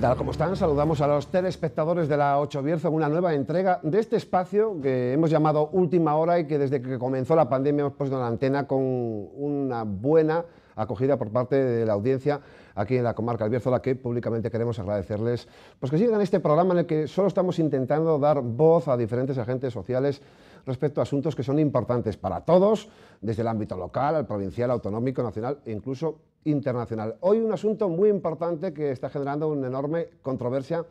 tal? ¿Cómo están? Saludamos a los telespectadores de la 8 Bierzo en una nueva entrega de este espacio que hemos llamado Última Hora y que desde que comenzó la pandemia hemos puesto en la antena con una buena acogida por parte de la audiencia aquí en la comarca del Bierzo, a la que públicamente queremos agradecerles pues que sigan este programa en el que solo estamos intentando dar voz a diferentes agentes sociales respecto a asuntos que son importantes para todos, desde el ámbito local, al provincial, autonómico, nacional e incluso internacional. Hoy un asunto muy importante que está generando una enorme controversia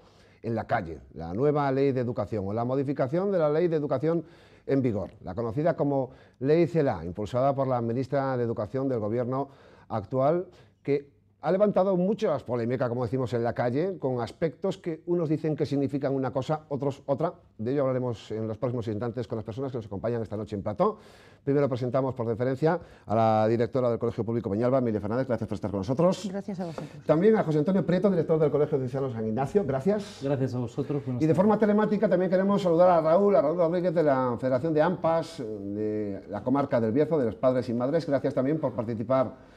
en la calle, la nueva ley de educación o la modificación de la ley de educación en vigor, la conocida como Ley CELA, impulsada por la ministra de Educación del Gobierno actual, que ha levantado muchas polémicas, como decimos, en la calle, con aspectos que unos dicen que significan una cosa, otros otra. De ello hablaremos en los próximos instantes con las personas que nos acompañan esta noche en plató. Primero presentamos por deferencia a la directora del Colegio Público Peñalba, Emilia Fernández. Gracias por estar con nosotros. Gracias a vosotros. También a José Antonio Prieto, director del Colegio de Ciudadanos San Ignacio. Gracias. Gracias a vosotros. Y de forma telemática también queremos saludar a Raúl Rodríguez de la Federación de AMPAs, de la comarca del Bierzo, de los padres y madres. Gracias también por participar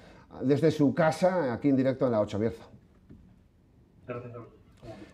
desde su casa, aquí en directo en la 8 Bierzo.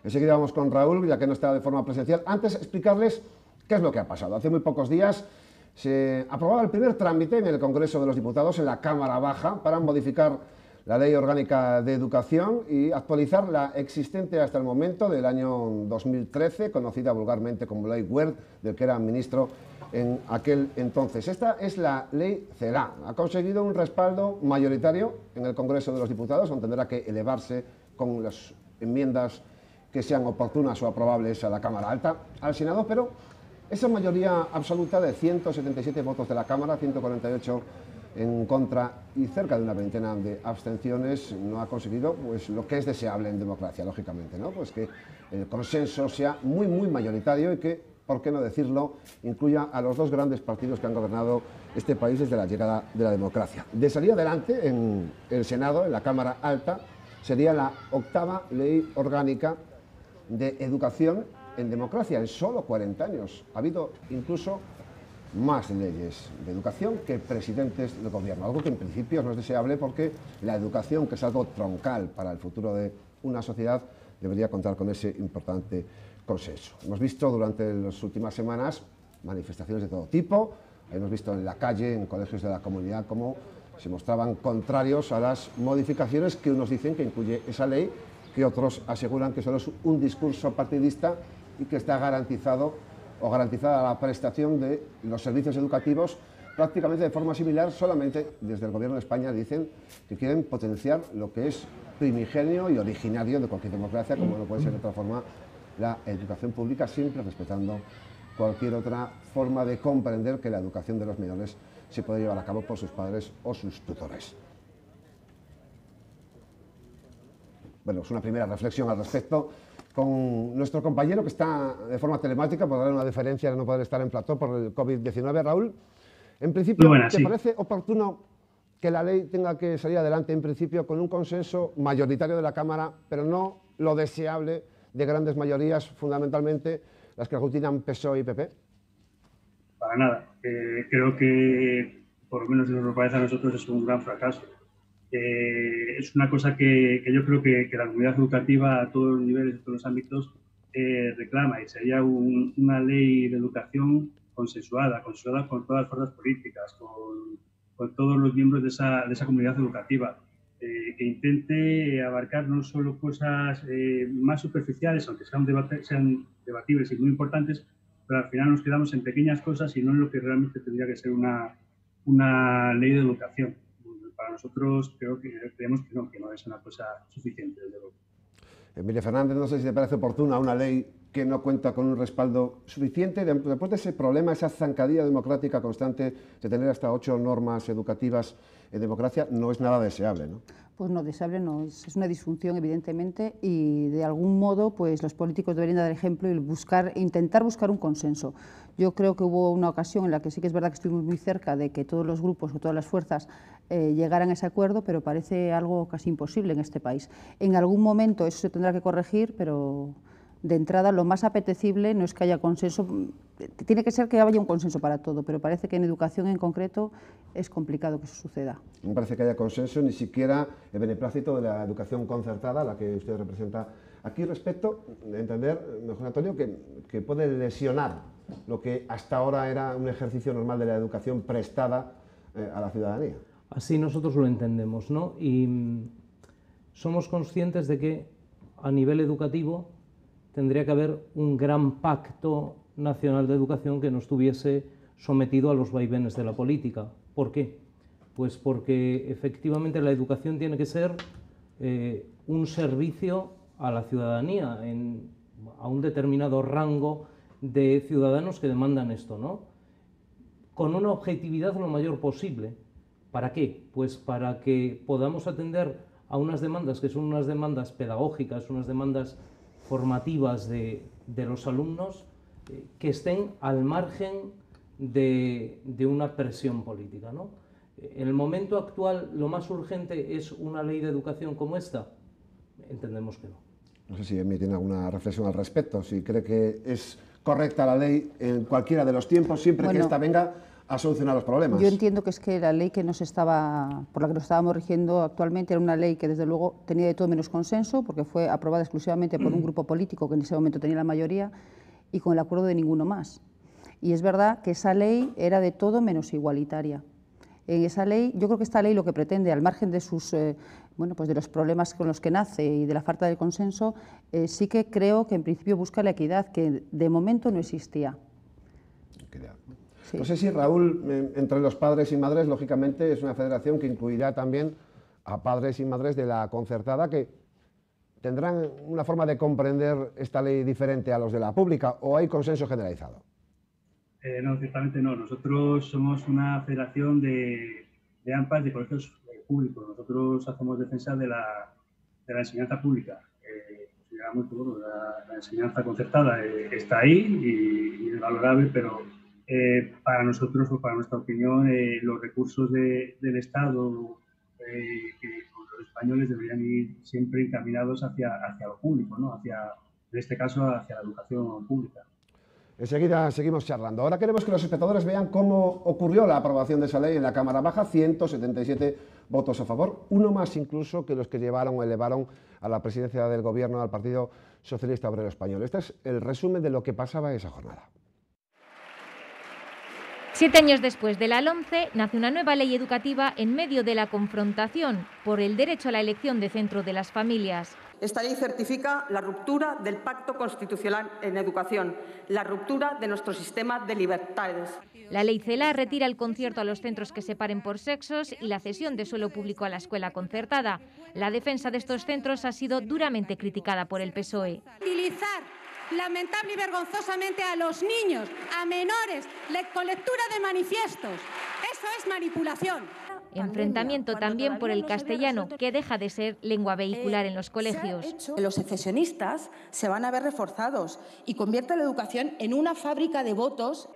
Enseguida vamos con Raúl, ya que no está de forma presencial. Antes, explicarles qué es lo que ha pasado. Hace muy pocos días se aprobaba el primer trámite en el Congreso de los Diputados, en la Cámara Baja, para modificar la Ley Orgánica de Educación y actualizar la existente hasta el momento del año 2013, conocida vulgarmente como Ley Wert, del que era ministro en aquel entonces. Esta es la Ley CELA. Ha conseguido un respaldo mayoritario en el Congreso de los Diputados, aunque tendrá que elevarse con las enmiendas que sean oportunas o aprobables a la Cámara Alta, al Senado, pero esa mayoría absoluta de 177 votos de la Cámara, 148 en contra y cerca de una veintena de abstenciones, no ha conseguido pues lo que es deseable en democracia, lógicamente, ¿no? Pues que el consenso sea muy mayoritario y que, por qué no decirlo, incluya a los dos grandes partidos que han gobernado este país desde la llegada de la democracia. De salir adelante en el Senado, en la Cámara Alta, sería la octava ley orgánica de educación en democracia en solo 40 años. Ha habido incluso más leyes de educación que presidentes del gobierno, algo que en principio no es deseable porque la educación, que es algo troncal para el futuro de una sociedad, debería contar con ese importante consenso. Hemos visto durante las últimas semanas manifestaciones de todo tipo, hemos visto en la calle, en colegios de la comunidad, cómo se mostraban contrarios a las modificaciones que unos dicen que incluye esa ley, que otros aseguran que solo es un discurso partidista y que está garantizado o garantizada la prestación de los servicios educativos prácticamente de forma similar, solamente desde el Gobierno de España dicen que quieren potenciar lo que es primigenio y originario de cualquier democracia, como no puede ser de otra forma, la educación pública, siempre respetando cualquier otra forma de comprender que la educación de los menores se puede llevar a cabo por sus padres o sus tutores. Bueno, es una primera reflexión al respecto con nuestro compañero que está de forma telemática, por darle una deferencia de no poder estar en plató por el COVID-19. Raúl, en principio, ¿te parece oportuno que la ley tenga que salir adelante en principio con un consenso mayoritario de la Cámara, pero no lo deseable de grandes mayorías, fundamentalmente las que aglutinan PSOE y PP? Para nada. Creo que, por lo menos nos parece a nosotros, es un gran fracaso. Es una cosa que yo creo que la comunidad educativa a todos los niveles, en todos los ámbitos, reclama, y sería una ley de educación consensuada con todas las fuerzas políticas, con todos los miembros de esa comunidad educativa, que intente abarcar no solo cosas más superficiales, aunque sean debatibles y muy importantes, pero al final nos quedamos en pequeñas cosas y no en lo que realmente tendría que ser una ley de educación. Para nosotros creemos que no es una cosa suficiente, desde luego. Emilia Fernández, no sé si te parece oportuna una ley que no cuenta con un respaldo suficiente, después de ese problema, esa zancadilla democrática constante de tener hasta 8 normas educativas en democracia, no es nada deseable, ¿no? Pues no, deseable no, es una disfunción evidentemente, y de algún modo pues los políticos deberían dar ejemplo y intentar buscar un consenso. Yo creo que hubo una ocasión en la que sí que es verdad que estuvimos muy cerca de que todos los grupos o todas las fuerzas llegaran a ese acuerdo, pero parece algo casi imposible en este país. En algún momento eso se tendrá que corregir, pero de entrada lo más apetecible no es que haya consenso, tiene que ser que haya un consenso para todo, pero parece que en educación en concreto es complicado que eso suceda. No parece que haya consenso, ni siquiera el beneplácito de la educación concertada, a la que usted representa Aquí respecto, de entender, mejor Antonio, que puede lesionar lo que hasta ahora era un ejercicio normal de la educación prestada a la ciudadanía. Así nosotros lo entendemos, ¿no? Y somos conscientes de que a nivel educativo tendría que haber un gran pacto nacional de educación que no estuviese sometido a los vaivenes de la política. ¿Por qué? Pues porque efectivamente la educación tiene que ser un servicio a la ciudadanía, a un determinado rango de ciudadanos que demandan esto, ¿no? Con una objetividad lo mayor posible. ¿Para qué? Pues para que podamos atender a unas demandas que son unas demandas pedagógicas, unas demandas formativas de los alumnos que estén al margen de una presión política, ¿no? En el momento actual, ¿lo más urgente es una ley de educación como esta? Entendemos que no. No sé si Emi tiene alguna reflexión al respecto, si cree que es correcta la ley en cualquiera de los tiempos, siempre que esta venga a solucionar los problemas. Yo entiendo que es que la ley que por la que nos estábamos rigiendo actualmente era una ley que desde luego tenía de todo menos consenso, porque fue aprobada exclusivamente por un grupo político que en ese momento tenía la mayoría y con el acuerdo de ninguno más. Y es verdad que esa ley era de todo menos igualitaria. En esa ley, yo creo que esta ley lo que pretende, al margen de sus, pues de los problemas con los que nace y de la falta de consenso, sí que creo que en principio busca la equidad, que de momento no existía. Sí. No sé si, Raúl, entre los padres y madres, lógicamente es una federación que incluirá también a padres y madres de la concertada, que tendrán una forma de comprender esta ley diferente a los de la pública, ¿o hay consenso generalizado? No, ciertamente no. Nosotros somos una federación de AMPAs de colegios públicos. Nosotros hacemos defensa de la enseñanza pública. Consideramos que la enseñanza concertada está ahí y es valorable, pero para nosotros, o para nuestra opinión, los recursos del Estado los españoles deberían ir siempre encaminados hacia lo público, ¿no? En este caso, hacia la educación pública. Enseguida seguimos charlando. Ahora queremos que los espectadores vean cómo ocurrió la aprobación de esa ley en la Cámara Baja, 177 votos a favor, uno más incluso que los que llevaron o elevaron a la presidencia del Gobierno al Partido Socialista Obrero Español. Este es el resumen de lo que pasaba esa jornada. 7 años después de la LOMCE, nace una nueva ley educativa en medio de la confrontación por el derecho a la elección de centro de las familias. Esta ley certifica la ruptura del pacto constitucional en educación, la ruptura de nuestro sistema de libertades. La ley CELA retira el concierto a los centros que separen por sexos y la cesión de suelo público a la escuela concertada. La defensa de estos centros ha sido duramente criticada por el PSOE. Utilizar lamentable y vergonzosamente a los niños, a menores, con lectura de manifiestos. Eso es manipulación. Enfrentamiento también por el castellano, que deja de ser lengua vehicular en los colegios. Los secesionistas se van a ver reforzados y convierte la educación en una fábrica de votos.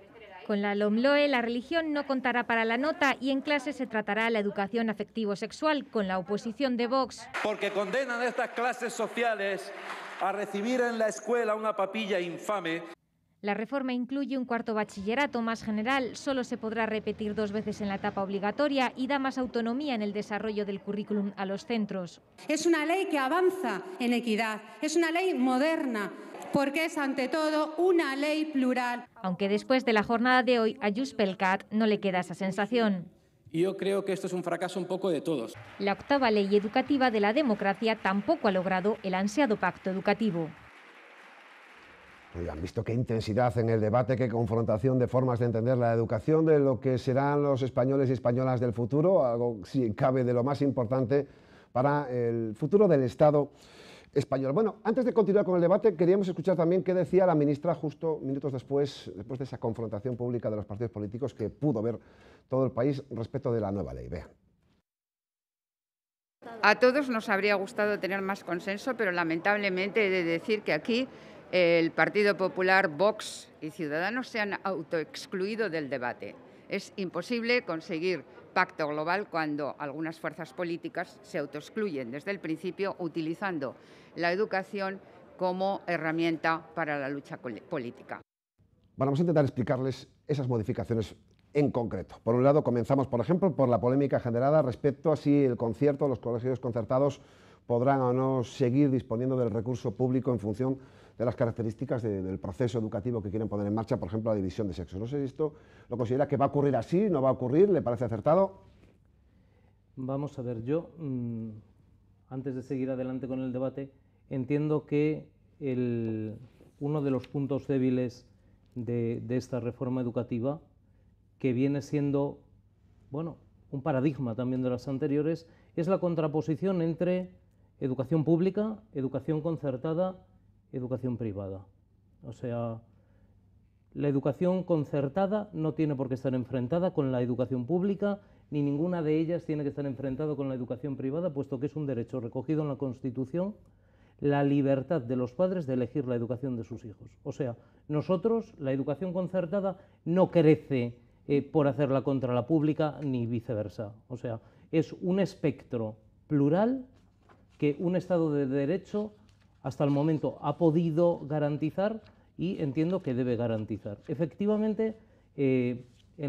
Con la LOMLOE, la religión no contará para la nota y en clase se tratará la educación afectivo-sexual, con la oposición de Vox. Porque condenan a estas clases sociales a recibir en la escuela una papilla infame. La reforma incluye un cuarto bachillerato más general, solo se podrá repetir 2 veces en la etapa obligatoria y da más autonomía en el desarrollo del currículum a los centros. Es una ley que avanza en equidad, es una ley moderna, porque es ante todo una ley plural. Aunque después de la jornada de hoy a Junts pel Cat no le queda esa sensación. Yo creo que esto es un fracaso un poco de todos. La octava ley educativa de la democracia tampoco ha logrado el ansiado pacto educativo. Han visto qué intensidad en el debate, qué confrontación de formas de entender la educación, de lo que serán los españoles y españolas del futuro, algo, si cabe, de lo más importante para el futuro del Estado español. Bueno, antes de continuar con el debate, queríamos escuchar también qué decía la ministra justo minutos después de esa confrontación pública de los partidos políticos que pudo ver todo el país respecto de la nueva ley. Vean. A todos nos habría gustado tener más consenso, pero lamentablemente he de decir que aquí el Partido Popular, Vox y Ciudadanos se han autoexcluido del debate. Es imposible conseguir pacto global cuando algunas fuerzas políticas se autoexcluyen desde el principio utilizando la educación como herramienta para la lucha política. Vamos a intentar explicarles esas modificaciones en concreto. Por un lado, comenzamos, por ejemplo, por la polémica generada respecto a si el concierto, los colegios concertados, podrán o no seguir disponiendo del recurso público en función de las características del proceso educativo que quieren poner en marcha, por ejemplo, la división de sexos. No sé si esto lo considera que va a ocurrir así, no va a ocurrir, ¿le parece acertado? Vamos a ver, yo, antes de seguir adelante con el debate, entiendo que uno de los puntos débiles de esta reforma educativa, que viene siendo, bueno, un paradigma también de las anteriores, es la contraposición entre educación pública, educación concertada, educación privada. O sea, la educación concertada no tiene por qué estar enfrentada con la educación pública, ni ninguna de ellas tiene que estar enfrentada con la educación privada, puesto que es un derecho recogido en la Constitución, la libertad de los padres de elegir la educación de sus hijos. O sea, nosotros, la educación concertada no crece por hacerla contra la pública, ni viceversa. O sea, es un espectro plural que un Estado de Derecho hasta el momento ha podido garantizar y entiendo que debe garantizar. Efectivamente, en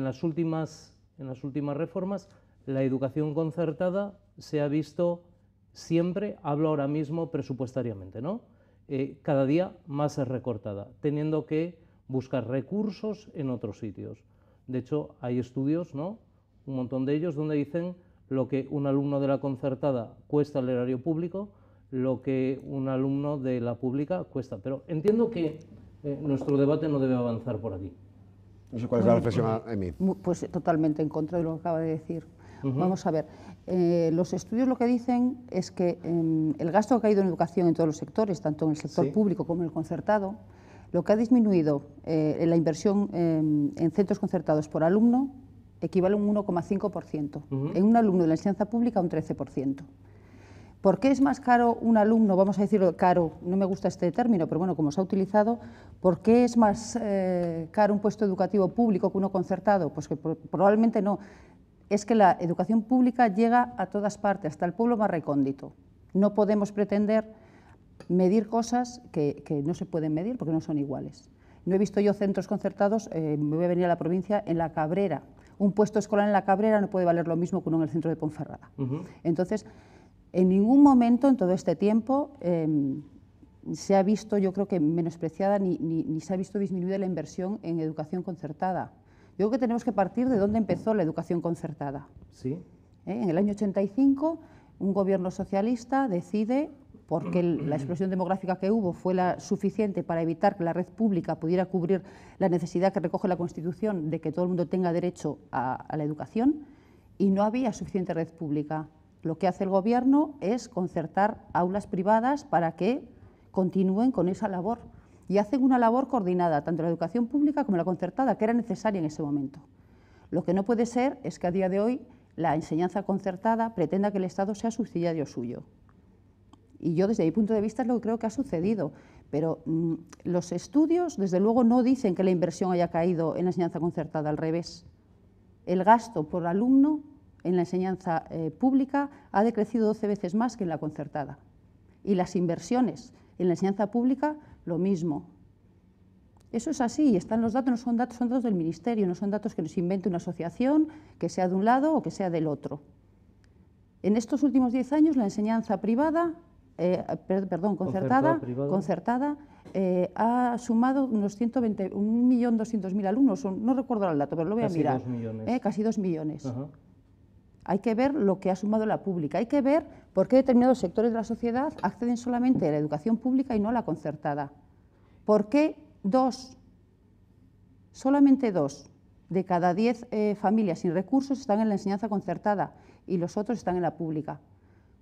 las últimas reformas, la educación concertada se ha visto siempre, hablo ahora mismo presupuestariamente, ¿no? Cada día más recortada, teniendo que buscar recursos en otros sitios. De hecho, hay estudios, ¿no?, un montón de ellos, donde dicen lo que un alumno de la concertada cuesta al erario público, lo que un alumno de la pública cuesta. Pero entiendo que nuestro debate no debe avanzar por aquí. No sé cuál es la reflexión, Emi. Pues totalmente en contra de lo que acaba de decir. Vamos a ver, los estudios lo que dicen es que el gasto que ha caído en educación en todos los sectores, tanto en el sector público como en el concertado, lo que ha disminuido en la inversión en centros concertados por alumno equivale a un 1,5%. En un alumno de la enseñanza pública, un 13%. ¿Por qué es más caro un alumno? Vamos a decirlo caro, no me gusta este término, pero bueno, como se ha utilizado, ¿por qué es más caro un puesto educativo público que uno concertado? Pues que probablemente no. Es que la educación pública llega a todas partes, hasta el pueblo más recóndito. No podemos pretender medir cosas que no se pueden medir porque no son iguales. No he visto yo centros concertados, me voy a venir a la provincia, en La Cabrera. Un puesto escolar en La Cabrera no puede valer lo mismo que uno en el centro de Ponferrada. Entonces, en ningún momento en todo este tiempo se ha visto, yo creo que menospreciada ni se ha visto disminuida la inversión en educación concertada. Yo creo que tenemos que partir de dónde empezó la educación concertada. Sí. En el año 85, un gobierno socialista decide, porque la explosión demográfica que hubo fue la suficiente para evitar que la red pública pudiera cubrir la necesidad que recoge la Constitución de que todo el mundo tenga derecho a la educación, y no había suficiente red pública. Lo que hace el gobierno es concertar aulas privadas para que continúen con esa labor. Y hacen una labor coordinada, tanto la educación pública como la concertada, que era necesaria en ese momento. Lo que no puede ser es que a día de hoy la enseñanza concertada pretenda que el Estado sea subsidiario suyo. Y yo, desde mi punto de vista, es lo que creo que ha sucedido. Pero los estudios, desde luego, no dicen que la inversión haya caído en la enseñanza concertada, al revés. El gasto por alumno en la enseñanza pública ha decrecido 12 veces más que en la concertada. Y las inversiones en la enseñanza pública, lo mismo. Eso es así, están los datos, son datos del Ministerio, no son datos que nos invente una asociación, que sea de un lado o que sea del otro. En estos últimos 10 años, la enseñanza privada, concertada, ha sumado unos 1.200.000 alumnos, no recuerdo el dato, pero lo voy a mirar. Casi 2 millones. Casi 2 millones. Hay que ver lo que ha sumado la pública, hay que ver por qué determinados sectores de la sociedad acceden solamente a la educación pública y no a la concertada. ¿Por qué solamente 2 de cada 10 familias sin recursos están en la enseñanza concertada y los otros están en la pública?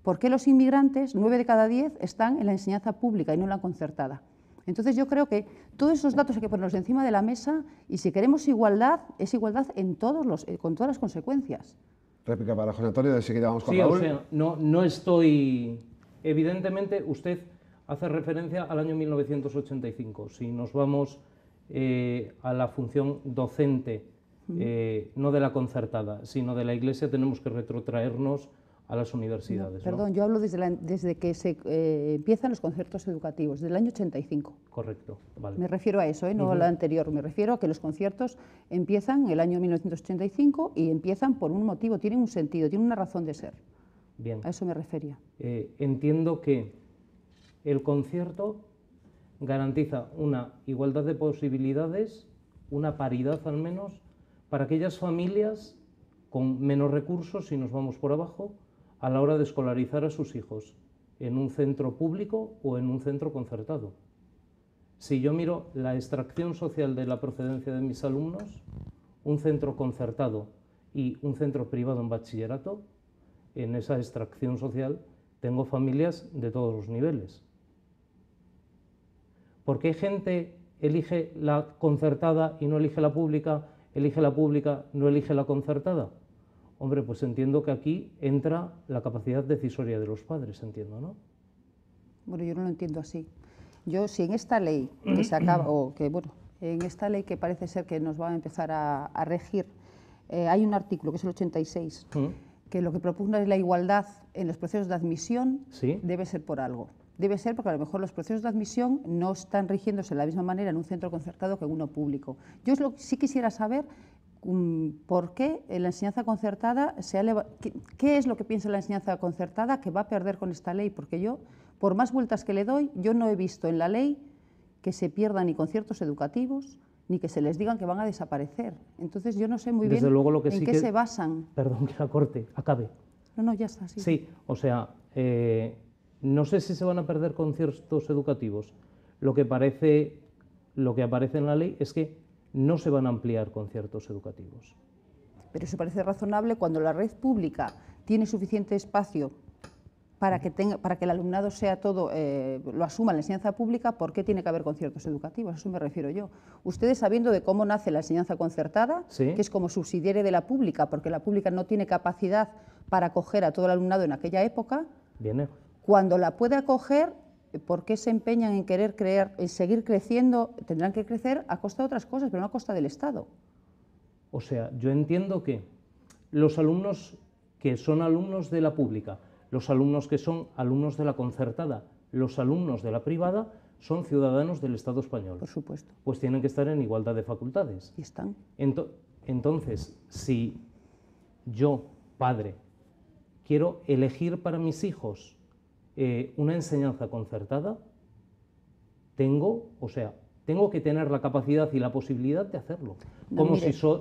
¿Por qué los inmigrantes, 9 de cada 10, están en la enseñanza pública y no en la concertada? Entonces yo creo que todos esos datos hay que ponerlos encima de la mesa, y si queremos igualdad, es igualdad en con todas las consecuencias. Réplica para José Antonio, de seguida vamos con Raúl. Raúl. O sea, no estoy... Evidentemente, usted hace referencia al año 1985. Si nos vamos a la función docente, no de la concertada, sino de la Iglesia, tenemos que retrotraernos a las universidades. Perdón, ¿no? Yo hablo desde que se empiezan los conciertos educativos, desde el año 85. Correcto, vale. Me refiero a eso, no a lo anterior, me refiero a que los conciertos empiezan en el año 1985 y empiezan por un motivo, tienen un sentido, tienen una razón de ser. Bien. A eso me refería. Entiendo que el concierto garantiza una igualdad de posibilidades, una paridad al menos, para aquellas familias con menos recursos, si nos vamos por abajo, a la hora de escolarizar a sus hijos en un centro público o en un centro concertado. Si yo miro la extracción social de la procedencia de mis alumnos, un centro concertado y un centro privado en bachillerato, en esa extracción social tengo familias de todos los niveles. ¿Por qué gente elige la concertada y no elige la pública no elige la concertada? Hombre, pues entiendo que aquí entra la capacidad decisoria de los padres, entiendo, ¿no? Bueno, yo no lo entiendo así. Yo, si en esta ley que se acaba, en esta ley que parece ser que nos va a empezar a regir, hay un artículo, que es el 86, que lo que propugna es la igualdad en los procesos de admisión, ¿sí? Debe ser por algo. Debe ser porque a lo mejor los procesos de admisión no están rigiéndose de la misma manera en un centro concertado que en uno público. Yo sí quisiera saber por qué en la enseñanza concertada, qué es lo que piensa la enseñanza concertada que va a perder con esta ley, porque yo, por más vueltas que le doy, yo no he visto en la ley que se pierdan ni conciertos educativos, ni que se les digan que van a desaparecer. Entonces yo no sé muy bien en qué se basan. Perdón que la corte, acabe. No, ya está. Sí, sí, o sea, no sé si se van a perder conciertos educativos. Lo que aparece en la ley es que no se van a ampliar conciertos educativos. Pero eso parece razonable cuando la red pública tiene suficiente espacio para que el alumnado sea todo, lo asuma en la enseñanza pública. ¿Por qué tiene que haber conciertos educativos? A eso me refiero yo. Ustedes, sabiendo de cómo nace la enseñanza concertada, ¿sí? Que es como subsidiaria de la pública, porque la pública no tiene capacidad para acoger a todo el alumnado en aquella época, Bien. Cuando la puede acoger, ¿por qué se empeñan en querer en seguir creciendo? Tendrán que crecer a costa de otras cosas, pero no a costa del Estado. O sea, yo entiendo que los alumnos que son alumnos de la pública, los alumnos que son alumnos de la concertada, los alumnos de la privada, son ciudadanos del Estado español. Por supuesto. Pues tienen que estar en igualdad de facultades. Y están. Entonces, si yo, padre, quiero elegir para mis hijos una enseñanza concertada, tengo que tener la capacidad y la posibilidad de hacerlo,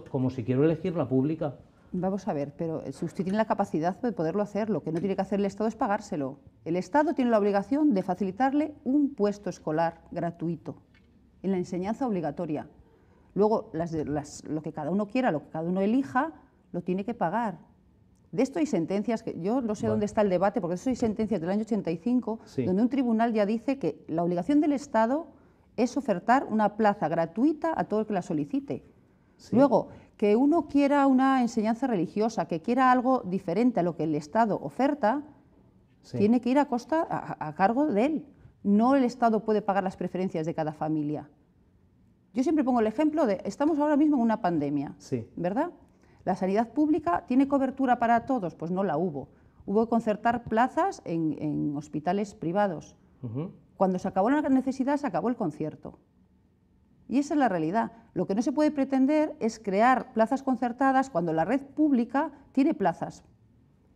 como si quiero elegir la pública. Vamos a ver, pero si usted tiene la capacidad de poderlo hacer, lo que no tiene que hacer el Estado es pagárselo. El Estado tiene la obligación de facilitarle un puesto escolar gratuito en la enseñanza obligatoria. Luego, lo que cada uno quiera, lo que cada uno elija, lo tiene que pagar. De esto hay sentencias, que yo no sé dónde está el debate, porque eso hay sentencias del año 85, sí, donde un tribunal ya dice que la obligación del Estado es ofertar una plaza gratuita a todo el que la solicite. Sí. Luego, que uno quiera una enseñanza religiosa, que quiera algo diferente a lo que el Estado oferta, sí, tiene que ir a cargo de él. No el Estado puede pagar las preferencias de cada familia. Yo siempre pongo el ejemplo de, estamos ahora mismo en una pandemia, sí, ¿verdad? ¿La sanidad pública tiene cobertura para todos? Pues no la hubo. Hubo que concertar plazas en hospitales privados. Cuando se acabó la necesidad, se acabó el concierto. Y esa es la realidad. Lo que no se puede pretender es crear plazas concertadas cuando la red pública tiene plazas.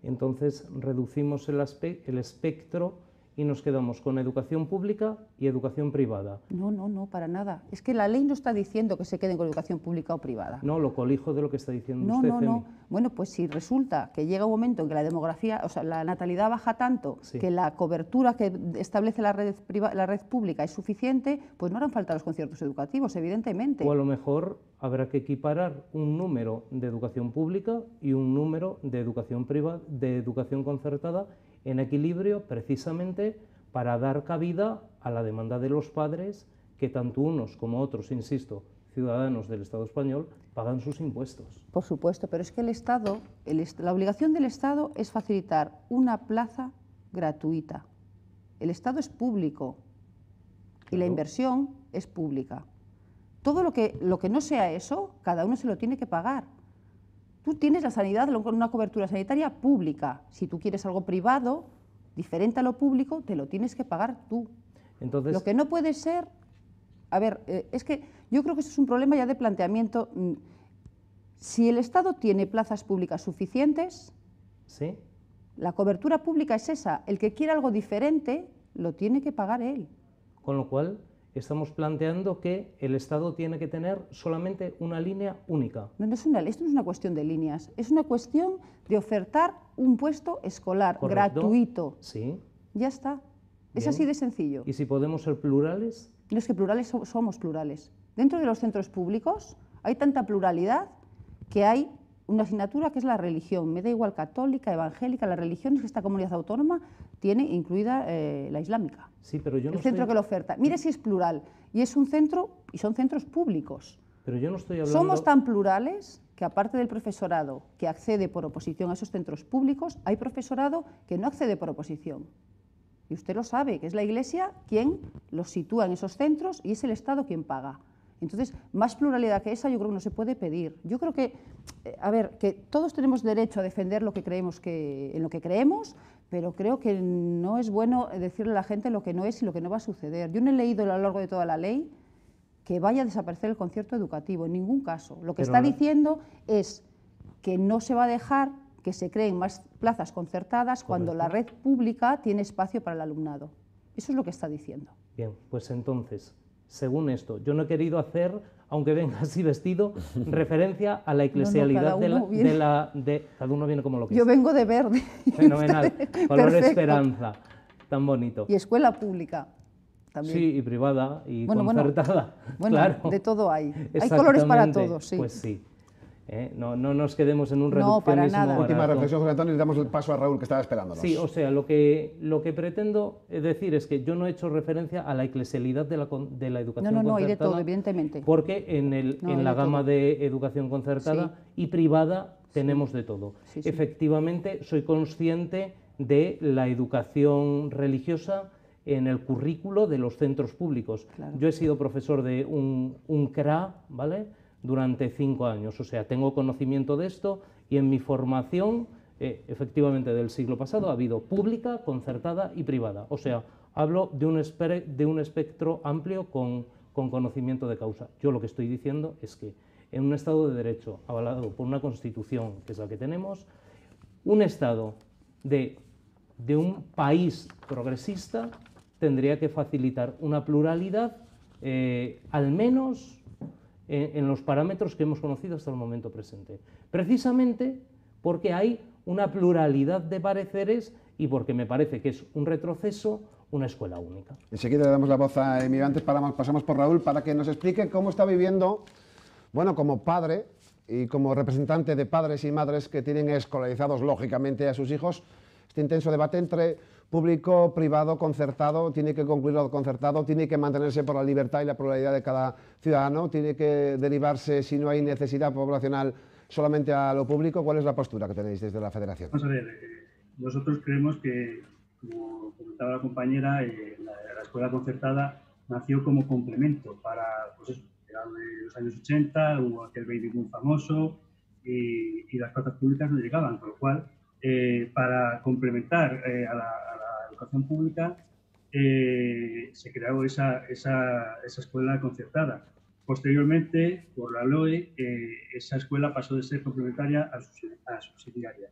Entonces reducimos el espectro y nos quedamos con educación pública y educación privada. No, para nada. Es que la ley no está diciendo que se queden con educación pública o privada. No, lo colijo de lo que está diciendo usted, No. Bueno, pues si resulta que llega un momento en que la demografía, o sea, la natalidad baja tanto, sí, que la cobertura que establece la red pública es suficiente, pues no harán falta los conciertos educativos, evidentemente. O a lo mejor habrá que equiparar un número de educación pública y un número de educación privada, de educación concertada, en equilibrio, precisamente para dar cabida a la demanda de los padres, que tanto unos como otros, insisto, ciudadanos del Estado español, pagan sus impuestos. Por supuesto, pero es que la obligación del Estado es facilitar una plaza gratuita. El Estado es público, claro, y la inversión es pública. Todo lo que no sea eso, cada uno se lo tiene que pagar. Tú tienes la sanidad, una cobertura sanitaria pública. Si tú quieres algo privado, diferente a lo público, te lo tienes que pagar tú. Entonces, lo que no puede ser... A ver, es que yo creo que eso es un problema ya de planteamiento. Si el Estado tiene plazas públicas suficientes, ¿sí?, La cobertura pública es esa. El que quiera algo diferente lo tiene que pagar él. Con lo cual, estamos planteando que el Estado tiene que tener solamente una línea única. No, esto no es una cuestión de líneas, es una cuestión de ofertar un puesto escolar gratuito. Sí. Ya está. Es Bien. así de sencillo. ¿Y si podemos ser plurales? No, es que plurales somos plurales. Dentro de los centros públicos hay tanta pluralidad que hay una asignatura que es la religión. Me da igual católica, evangélica, las religiones que esta comunidad autónoma tiene, incluida la islámica. Sí, pero yo no el centro que lo oferta. Mire si es plural. Y es un centro, y son centros públicos. Pero yo no estoy hablando... Somos tan plurales que aparte del profesorado que accede por oposición a esos centros públicos, hay profesorado que no accede por oposición. Y usted lo sabe, que es la Iglesia quien los sitúa en esos centros y es el Estado quien paga. Entonces, más pluralidad que esa yo creo que no se puede pedir. Yo creo que, a ver, que todos tenemos derecho a defender lo que creemos en lo que creemos, pero creo que no es bueno decirle a la gente lo que no es y lo que no va a suceder. Yo no he leído a lo largo de toda la ley que vaya a desaparecer el concierto educativo, en ningún caso. Lo que está diciendo es que no se va a dejar que se creen más plazas concertadas cuando la red pública tiene espacio para el alumnado. Eso es lo que está diciendo. Bien, pues entonces, según esto, yo no he querido hacer, aunque venga así vestido, referencia a la eclesialidad cada uno viene como lo que es. Yo vengo de verde. Fenomenal, color esperanza, tan bonito. Y escuela pública también. Sí, y privada, y concertada. Bueno, claro. De todo hay. Hay colores para todos, sí. Pues sí. No nos quedemos en un reduccionismo. No, para nada. Última reflexión, José Antonio, y damos el paso a Raúl, que estaba esperándonos. Sí, o sea, lo que pretendo decir es que yo no he hecho referencia a la eclesialidad de la educación concertada. No, hay de todo, evidentemente. Porque en la gama de educación concertada y privada tenemos de todo. Sí. Efectivamente, soy consciente de la educación religiosa en el currículo de los centros públicos. Claro. Yo he sido profesor de un CRA, ¿vale?, durante 5 años, o sea, tengo conocimiento de esto y en mi formación, efectivamente del siglo pasado, ha habido pública, concertada y privada, o sea, hablo de un espectro amplio con conocimiento de causa. Yo lo que estoy diciendo es que en un Estado de Derecho avalado por una Constitución, que es la que tenemos, un Estado de un país progresista tendría que facilitar una pluralidad, al menos en los parámetros que hemos conocido hasta el momento presente. Precisamente porque hay una pluralidad de pareceres y porque me parece que es un retroceso una escuela única. Enseguida le damos la voz a Emigrantes, pasamos por Raúl para que nos explique cómo está viviendo, bueno, como padre y como representante de padres y madres que tienen escolarizados lógicamente a sus hijos, este intenso debate entre público, privado, concertado. Tiene que concluir lo concertado, tiene que mantenerse por la libertad y la pluralidad de cada ciudadano, tiene que derivarse, si no hay necesidad poblacional, solamente a lo público. ¿Cuál es la postura que tenéis desde la Federación? Vamos a ver, nosotros creemos que, como comentaba la compañera, la escuela concertada nació como complemento para, pues eso, de los años 80, hubo aquel baby boom famoso y las plazas públicas no llegaban, con lo cual, para complementar a la educación pública, se creó esa escuela concertada. Posteriormente, por la LOE, esa escuela pasó de ser complementaria a subsidiaria.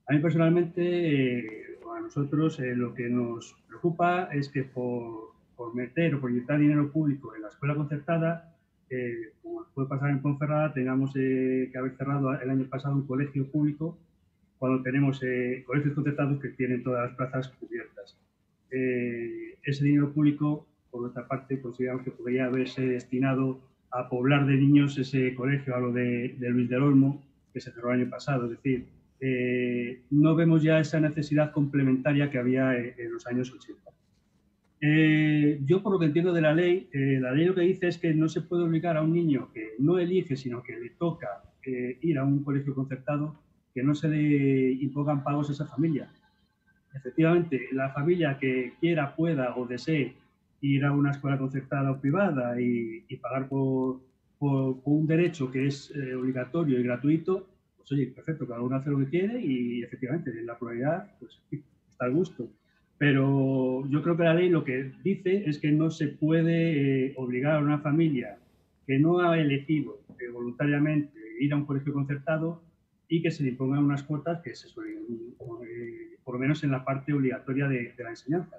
A mí personalmente, a nosotros, lo que nos preocupa es que por meter o por inyectar dinero público en la escuela concertada, como puede pasar en Ponferrada, tengamos que haber cerrado el año pasado un colegio público cuando tenemos colegios concertados que tienen todas las plazas cubiertas. Ese dinero público, por nuestra parte, consideramos que podría haberse destinado a poblar de niños ese colegio, hablo de Luis del Olmo, que se cerró el año pasado. Es decir, no vemos ya esa necesidad complementaria que había en los años 80. Yo, por lo que entiendo de la ley lo que dice es que no se puede obligar a un niño que no elige, sino que le toca ir a un colegio concertado, que no se le impongan pagos a esa familia. Efectivamente, la familia que quiera, pueda o desee ir a una escuela concertada o privada y pagar por un derecho que es obligatorio y gratuito, pues oye, perfecto, cada uno hace lo que quiere y efectivamente en la pluralidad pues, está al gusto. Pero yo creo que la ley lo que dice es que no se puede obligar a una familia que no ha elegido voluntariamente ir a un colegio concertado y que se le impongan unas cuotas que se suelen, por lo menos en la parte obligatoria de la enseñanza.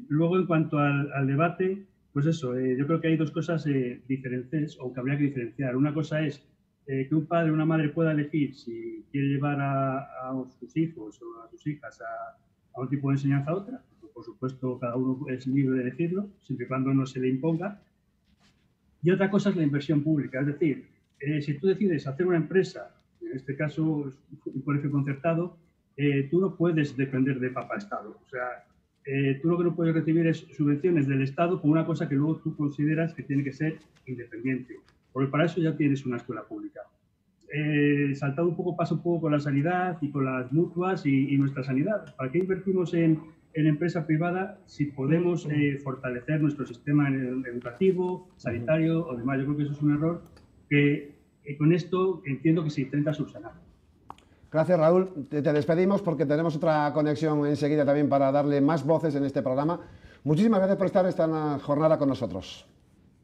Luego, en cuanto al debate, pues eso, yo creo que hay dos cosas diferentes o que habría que diferenciar. Una cosa es que un padre o una madre pueda elegir si quiere llevar a sus hijos o a sus hijas a un tipo de enseñanza a otra. Por supuesto, cada uno es libre de elegirlo, siempre y cuando no se le imponga. Y otra cosa es la inversión pública. Es decir, si tú decides hacer una empresa, en este caso un colegio concertado, tú no puedes depender de papá Estado. O sea, tú lo que no puedes recibir es subvenciones del Estado por una cosa que luego tú consideras que tiene que ser independiente. Porque para eso ya tienes una escuela pública. Saltado un poco, pasa un poco con la sanidad y con las mutuas y nuestra sanidad. ¿Para qué invertimos en empresa privada si podemos fortalecer nuestro sistema educativo, sanitario o demás? Yo creo que eso es un error que con esto entiendo que se intenta subsanar. Gracias, Raúl. Te despedimos porque tenemos otra conexión enseguida también para darle más voces en este programa. Muchísimas gracias por estar esta jornada con nosotros.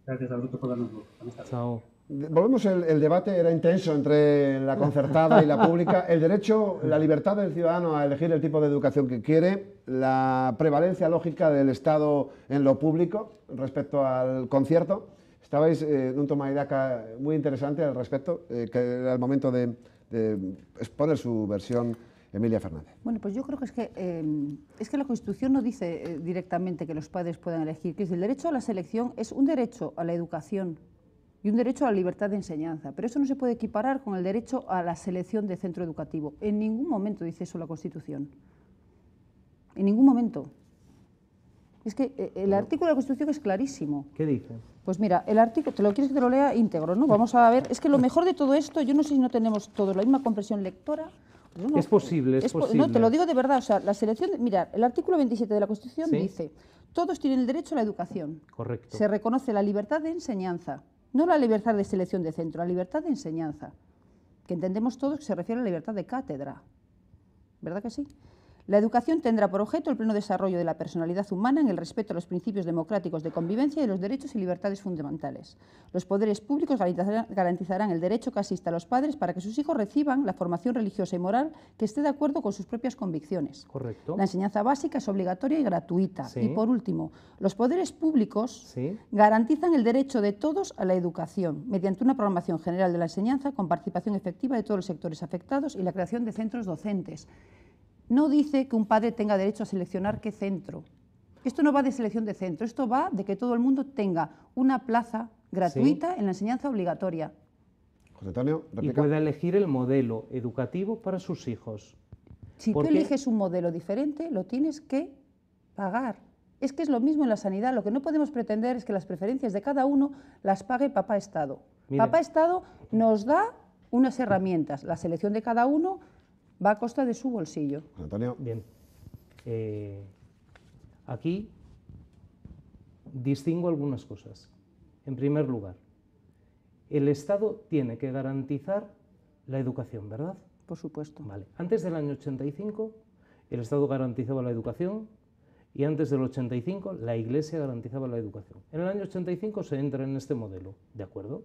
Gracias a vosotros por darnos voz. Chao. Volvemos, el debate era intenso entre la concertada y la pública. El derecho, la libertad del ciudadano a elegir el tipo de educación que quiere, la prevalencia lógica del Estado en lo público respecto al concierto. Estabais en un toma y daca muy interesante al respecto, que era el momento de exponer su versión. Emilia Fernández. Bueno, pues yo creo que es que la Constitución no dice directamente que los padres puedan elegir, que el derecho a la selección es un derecho a la educación y un derecho a la libertad de enseñanza, pero eso no se puede equiparar con el derecho a la selección de centro educativo. En ningún momento dice eso la Constitución. En ningún momento. Es que el artículo de la Constitución es clarísimo. ¿Qué dice? Pues mira, el artículo, ¿quieres que te lo lea íntegro, no? Vamos a ver, es que lo mejor de todo esto, yo no sé si no tenemos todos la misma comprensión lectora. No, es posible, es posible. No, te lo digo de verdad, o sea, la selección, mira, el artículo 27 de la Constitución dice, todos tienen el derecho a la educación. Correcto. Se reconoce la libertad de enseñanza, no la libertad de selección de centro, la libertad de enseñanza, que entendemos todos que se refiere a la libertad de cátedra, ¿verdad que sí? La educación tendrá por objeto el pleno desarrollo de la personalidad humana en el respeto a los principios democráticos de convivencia y los derechos y libertades fundamentales. Los poderes públicos garantizarán el derecho que asista a los padres para que sus hijos reciban la formación religiosa y moral que esté de acuerdo con sus propias convicciones. Correcto. La enseñanza básica es obligatoria y gratuita. Sí. Y por último, los poderes públicos garantizan el derecho de todos a la educación mediante una programación general de la enseñanza con participación efectiva de todos los sectores afectados y la creación de centros docentes. No dice que un padre tenga derecho a seleccionar qué centro. Esto no va de selección de centro, esto va de que todo el mundo tenga una plaza gratuita en la enseñanza obligatoria. José Antonio, y pueda elegir el modelo educativo para sus hijos. Si tú eliges un modelo diferente, lo tienes que pagar. Es que es lo mismo en la sanidad. Lo que no podemos pretender es que las preferencias de cada uno las pague papá Estado. Mire. Papá Estado nos da unas herramientas. La selección de cada uno va a costa de su bolsillo. Antonio. Bien. Aquí distingo algunas cosas. En primer lugar, el Estado tiene que garantizar la educación, ¿verdad? Por supuesto. Vale. Antes del año 85, el Estado garantizaba la educación y antes del 85, la Iglesia garantizaba la educación. En el año 85 se entra en este modelo, ¿de acuerdo?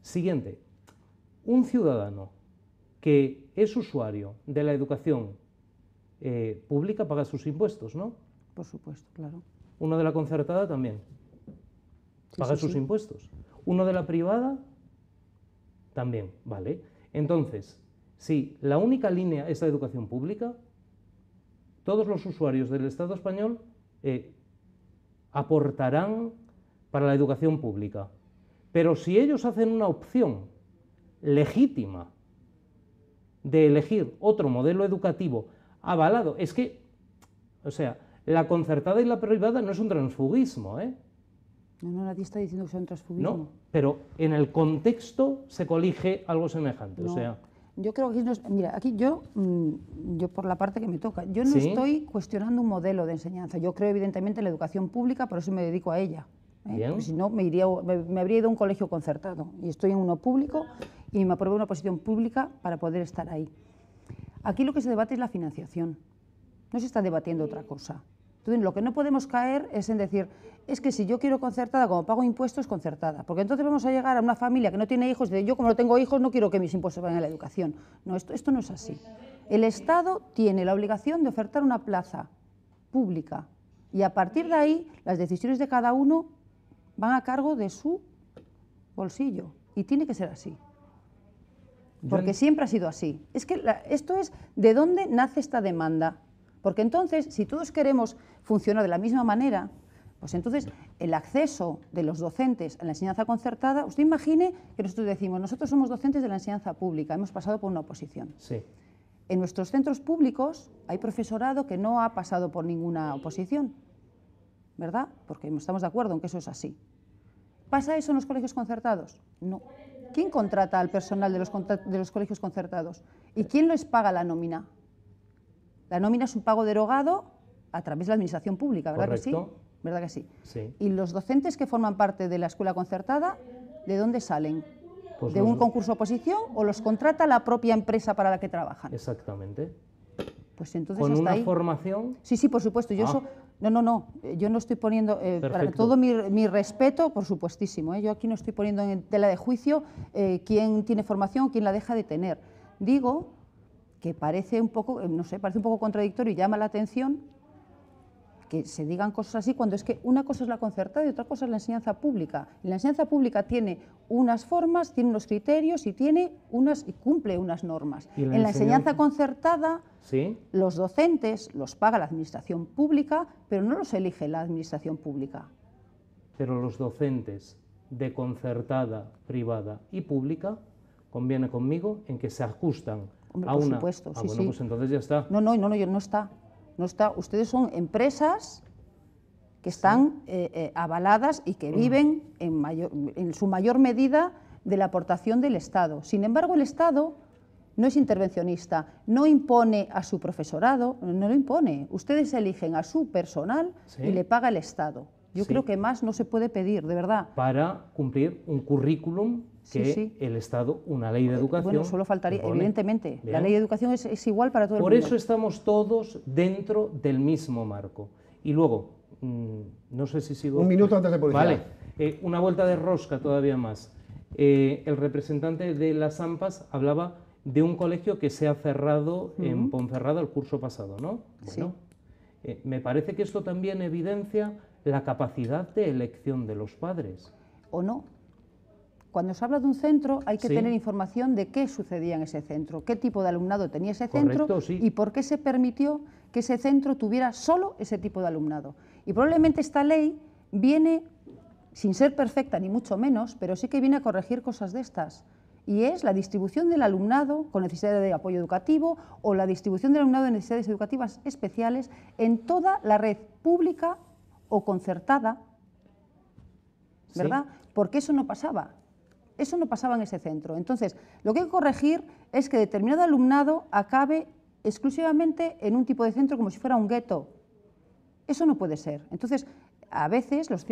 Siguiente. Un ciudadano que es usuario de la educación pública paga sus impuestos, ¿no? Por supuesto, claro. Uno de la concertada también paga sus impuestos. Uno de la privada también, ¿vale? Entonces, si la única línea es la educación pública, todos los usuarios del Estado español aportarán para la educación pública. Pero si ellos hacen una opción legítima de elegir otro modelo educativo avalado, es que, o sea, la concertada y la privada no es un transfugismo, ¿eh? No, nadie está diciendo que sea un transfugismo. No, pero en el contexto se colige algo semejante, no, o sea... Yo creo que aquí, mira, aquí yo por la parte que me toca, yo no estoy cuestionando un modelo de enseñanza. Yo creo evidentemente en la educación pública, por eso me dedico a ella. Porque si no, me habría ido a un colegio concertado. Y estoy en uno público y me aprobé una posición pública para poder estar ahí. Aquí lo que se debate es la financiación. No se está debatiendo otra cosa. Entonces, lo que no podemos caer es en decir, es que si yo quiero concertada, como pago impuestos, concertada, porque entonces vamos a llegar a una familia que no tiene hijos y dice, yo como no tengo hijos no quiero que mis impuestos vayan a la educación. No, esto no es así. El Estado tiene la obligación de ofertar una plaza pública y a partir de ahí las decisiones de cada uno van a cargo de su bolsillo y tiene que ser así. Porque siempre ha sido así. Es que esto es de dónde nace esta demanda. Porque entonces, si todos queremos funcionar de la misma manera, pues entonces el acceso de los docentes a la enseñanza concertada, usted imagine que nosotros decimos, nosotros somos docentes de la enseñanza pública, hemos pasado por una oposición. Sí. En nuestros centros públicos hay profesorado que no ha pasado por ninguna oposición, ¿verdad? Porque estamos de acuerdo en que eso es así. ¿Pasa eso en los colegios concertados? No. ¿Quién contrata al personal de los colegios concertados? ¿Y quién les paga la nómina? La nómina es un pago derogado a través de la administración pública, ¿verdad que sí? ¿Verdad que sí? Sí. ¿Y los docentes que forman parte de la escuela concertada, de dónde salen? Pues ¿De un concurso oposición o los contrata la propia empresa para la que trabajan? Exactamente. Pues entonces ¿Con hasta una ahí... formación? Sí, sí, por supuesto. Yo no, yo no estoy poniendo, para todo mi respeto, por supuestísimo, yo aquí no estoy poniendo en tela de juicio quién tiene formación, quién la deja de tener. Digo que parece un poco, no sé, parece un poco contradictorio y llama la atención que se digan cosas así cuando es que una cosa es la concertada y otra cosa es la enseñanza pública. Y la enseñanza pública tiene unas formas, tiene unos criterios y cumple unas normas. En la enseñanza concertada, ¿sí?, los docentes los paga la administración pública, pero no los elige la administración pública. Pero los docentes de concertada, privada y pública, conviene conmigo en que se ajustan Hombre, a por una... supuesto, sí, bueno, sí. pues entonces ya está. No está. No está. Ustedes son empresas que están avaladas y que viven en su mayor medida de la aportación del Estado. Sin embargo, el Estado no es intervencionista, no impone a su profesorado, no lo impone. Ustedes eligen a su personal y le paga el Estado. Yo creo que más no se puede pedir, de verdad. Para cumplir un currículum que el Estado, una ley de educación... Bueno, solo faltaría, impone. Evidentemente. Bien. La ley de educación es igual para todo el Por mundo. eso estamos todos dentro del mismo marco. Y luego, no sé si sigo... Un minuto antes de publicidad. Vale, una vuelta de rosca todavía más. El representante de las AMPAs hablaba de un colegio que se ha cerrado en Ponferrada el curso pasado, ¿no? Bueno, me parece que esto también evidencia la capacidad de elección de los padres. ¿O no? Cuando se habla de un centro hay que tener información de qué sucedía en ese centro, qué tipo de alumnado tenía ese centro y por qué se permitió que ese centro tuviera solo ese tipo de alumnado. Y probablemente esta ley viene, sin ser perfecta ni mucho menos, pero sí que viene a corregir cosas de estas. Y es la distribución del alumnado con necesidades de apoyo educativo o la distribución del alumnado de necesidades educativas especiales en toda la red pública o concertada, ¿verdad? Porque eso no pasaba. Eso no pasaba en ese centro. Entonces, lo que hay que corregir es que determinado alumnado acabe exclusivamente en un tipo de centro como si fuera un gueto. Eso no puede ser. Entonces, a veces los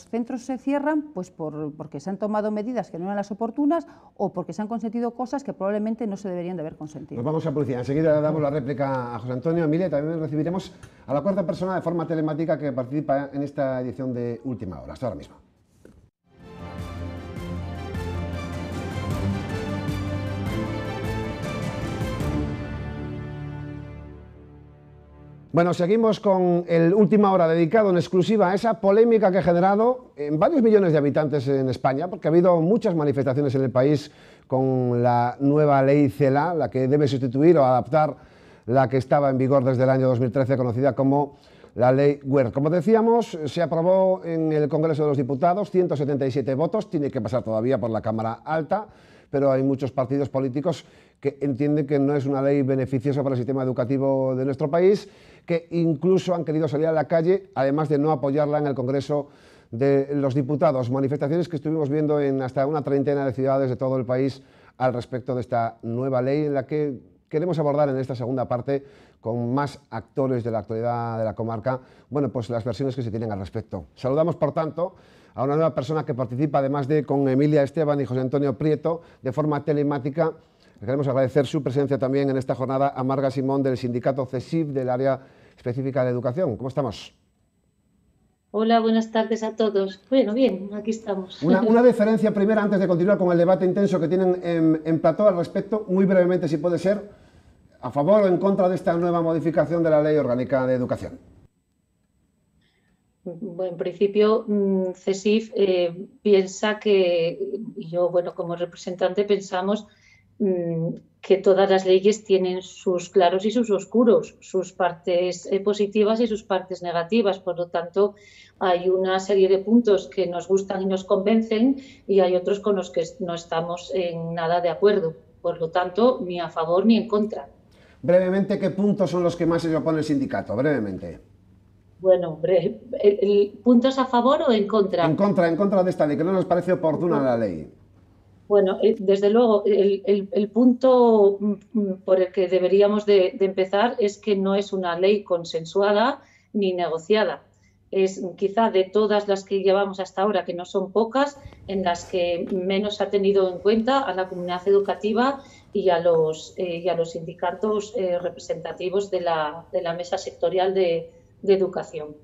centros se cierran pues porque se han tomado medidas que no eran las oportunas o porque se han consentido cosas que probablemente no se deberían de haber consentido. Nos vamos a publicidad. Enseguida le damos la réplica a José Antonio. Emilia, también recibiremos a la cuarta persona de forma telemática que participa en esta edición de Última Hora. Hasta ahora mismo. Bueno, seguimos con el Última Hora dedicado en exclusiva a esa polémica que ha generado en varios millones de habitantes en España, porque ha habido muchas manifestaciones en el país con la nueva ley CELA, la que debe sustituir o adaptar la que estaba en vigor desde el año 2013, conocida como la ley Wert. Como decíamos, se aprobó en el Congreso de los Diputados, 177 votos, tiene que pasar todavía por la Cámara Alta, pero hay muchos partidos políticos que entienden que no es una ley beneficiosa para el sistema educativo de nuestro país, que incluso han querido salir a la calle, además de no apoyarla en el Congreso de los Diputados. Manifestaciones que estuvimos viendo en hasta una treintena de ciudades de todo el país al respecto de esta nueva ley, en la que queremos abordar en esta segunda parte con más actores de la actualidad de la comarca, bueno, pues las versiones que se tienen al respecto. Saludamos, por tanto, a una nueva persona que participa, además de con Emilia Esteban y José Antonio Prieto, de forma telemática. Queremos agradecer su presencia también en esta jornada a Marga Simón del sindicato CESIF del área específica de educación. ¿Cómo estamos? Hola, buenas tardes a todos. Bueno, bien, aquí estamos. Una diferencia primera, antes de continuar con el debate intenso que tienen en plató al respecto, muy brevemente si puede ser, a favor o en contra de esta nueva modificación de la Ley Orgánica de Educación. Bueno, en principio, CESIF piensa que, y yo, bueno, como representante pensamos que todas las leyes tienen sus claros y sus oscuros, sus partes positivas y sus partes negativas. Por lo tanto, hay una serie de puntos que nos gustan y nos convencen y hay otros con los que no estamos en nada de acuerdo. Por lo tanto, ni a favor ni en contra. Brevemente, ¿qué puntos son los que más se opone el sindicato? Brevemente. Bueno, ¿puntos a favor o en contra? En contra de esta ley, que no nos parece oportuna la ley. Bueno, desde luego, el punto por el que deberíamos de empezar es que no es una ley consensuada ni negociada. Es quizá de todas las que llevamos hasta ahora, que no son pocas, en las que menos se ha tenido en cuenta a la comunidad educativa y a los sindicatos representativos de la mesa sectorial de educación.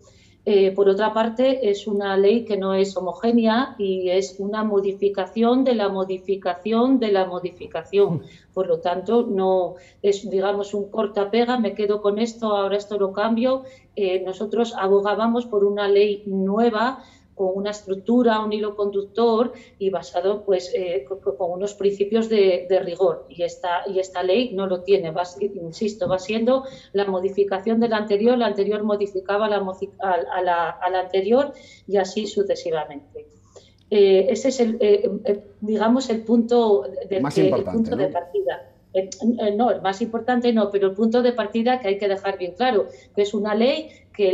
Por otra parte, es una ley que no es homogénea y es una modificación de la modificación de la modificación. Por lo tanto, no es, digamos, un corta-pega, me quedo con esto, ahora esto lo cambio. Nosotros abogábamos por una ley nueva, con una estructura, un hilo conductor y basado pues, con unos principios de rigor. Y esta ley no lo tiene, insisto, va siendo la modificación de la anterior modificaba a la anterior y así sucesivamente. Ese es digamos, el punto de partida. No, el más importante no, pero el punto de partida que hay que dejar bien claro, que es una ley que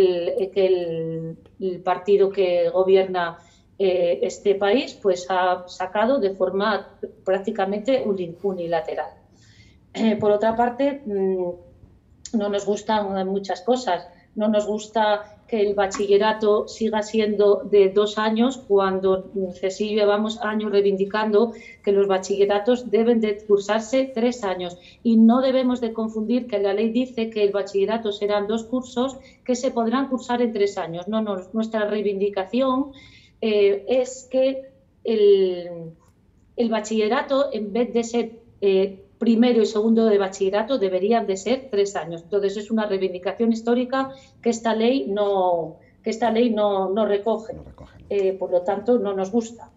el partido que gobierna este país pues ha sacado de forma prácticamente unilateral. Por otra parte, no nos gustan muchas cosas. No nos gusta que el bachillerato siga siendo de 2 años cuando sí llevamos años reivindicando que los bachilleratos deben de cursarse 3 años y no debemos de confundir que la ley dice que el bachillerato serán 2 cursos que se podrán cursar en 3 años. No, nuestra reivindicación es que el bachillerato, en vez de ser primero y segundo de bachillerato, deberían de ser 3 años. Entonces es una reivindicación histórica que esta ley no recoge. Por lo tanto, no nos gusta.